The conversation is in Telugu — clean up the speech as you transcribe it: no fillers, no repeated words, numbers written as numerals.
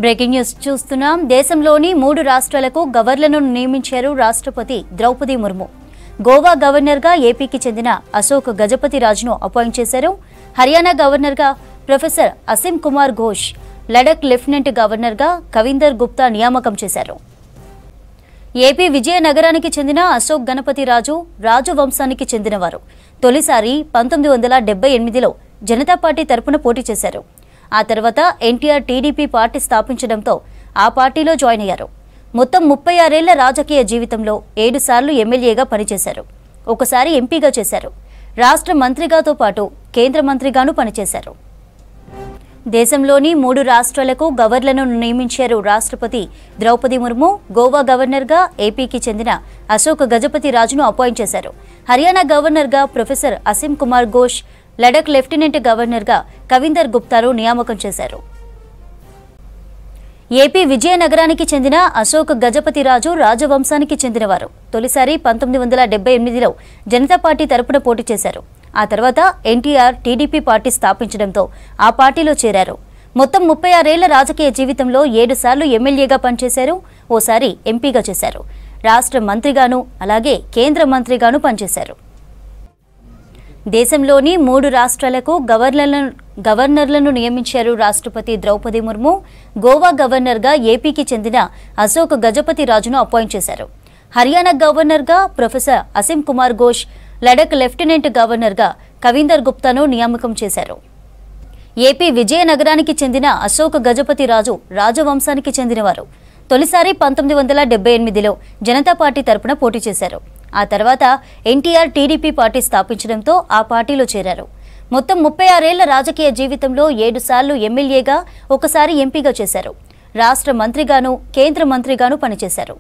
బ్రేకింగ్ న్యూస్ చూస్తున్నాం. దేశంలోని 3 రాష్ట్రాలకు గవర్నర్లను నియమించారు రాష్ట్రపతి ద్రౌపది ముర్ము. గోవా గవర్నర్గా ఏపీకి చెందిన అశోక్ గజపతి రాజును అపాయింట్ చేశారు. హర్యానా గవర్నర్గా ప్రొఫెసర్ అసీం కుమార్ ఘోష్, లడక్ లెఫ్టినెంట్ గవర్నర్గా కవిందర్ గుప్తా నియామకం చేశారు. ఏపీ విజయనగరానికి చెందిన అశోక్ గణపతి రాజు రాజవంశానికి చెందినవారు. తొలిసారి 1978లో జనతా పార్టీ తరపున పోటీ చేశారు. ఆ తర్వాత ఎన్టీఆర్ టీడీపీ పార్టీ స్థాపించడంతో ఆ పార్టీలో జాయిన్ అయ్యారు. మొత్తం 36 ఏళ్ల రాజకీయ జీవితంలో 7 సార్లు ఎమ్మెల్యేగా పనిచేశారు. ఒకసారి ఎంపీగా చేశారు. రాష్ట్ర మంత్రిగాతో పాటు కేంద్ర మంత్రిగాను పనిచేశారు. దేశంలోని 3 రాష్ట్రాలకు గవర్నర్లను నియమించారు రాష్ట్రపతి ద్రౌపది ముర్ము. గోవా గవర్నర్గా ఏపీకి చెందిన అశోక్ గజపతి రాజును అపాయింట్ చేశారు. హర్యానా గవర్నర్గా ప్రొఫెసర్ అసీం కుమార్ ఘోష్, లడక్ లెఫ్టినెంట్ గవర్నర్గా కవిందర్ గుప్తాను నియామకం చేశారు. ఏపీ విజయనగరానికి చెందిన అశోక్ గజపతి రాజు రాజవంశానికి చెందినవారు. తొలిసారి 1978లో జనతా పార్టీ తరపున పోటీ చేశారు. ఆ తర్వాత ఎన్టీఆర్ టీడీపీ పార్టీ స్థాపించడంతో ఆ పార్టీలో చేరారు. మొత్తం 36 ఏళ్ల రాజకీయ జీవితంలో 7 సార్లు ఎమ్మెల్యేగా పనిచేశారు. ఓసారి ఎంపీగా చేశారు. రాష్ట్ర మంత్రిగాను అలాగే కేంద్ర మంత్రిగాను పనిచేశారు. దేశంలోని 3 రాష్ట్రాలకు గవర్నర్లను నియమించారు రాష్ట్రపతి ద్రౌపది ముర్ము. గోవా గవర్నర్గా ఏపీకి చెందిన అశోక్ గజపతి రాజును అపాయింట్ చేశారు. హర్యానా గవర్నర్గా ప్రొఫెసర్ అసీం కుమార్ ఘోష్, లడక్ లెఫ్టినెంట్ గవర్నర్గా కవిందర్ గుప్తాను నియామకం చేశారు. ఏపీ విజయనగరానికి చెందిన అశోక్ గజపతి రాజు రాజవంశానికి చెందినవారు. తొలిసారి 1978లో జనతా పార్టీ తరపున పోటీ చేశారు. ఆ తర్వాత ఎన్టీఆర్ టీడీపీ పార్టీ స్థాపించడంతో ఆ పార్టీలో చేరారు. మొత్తం 36 ఏళ్ల రాజకీయ జీవితంలో 7 సార్లు ఎమ్మెల్యేగా, ఒకసారి ఎంపీగా చేశారు. రాష్ట్ర మంత్రిగాను కేంద్ర మంత్రిగాను పనిచేశారు.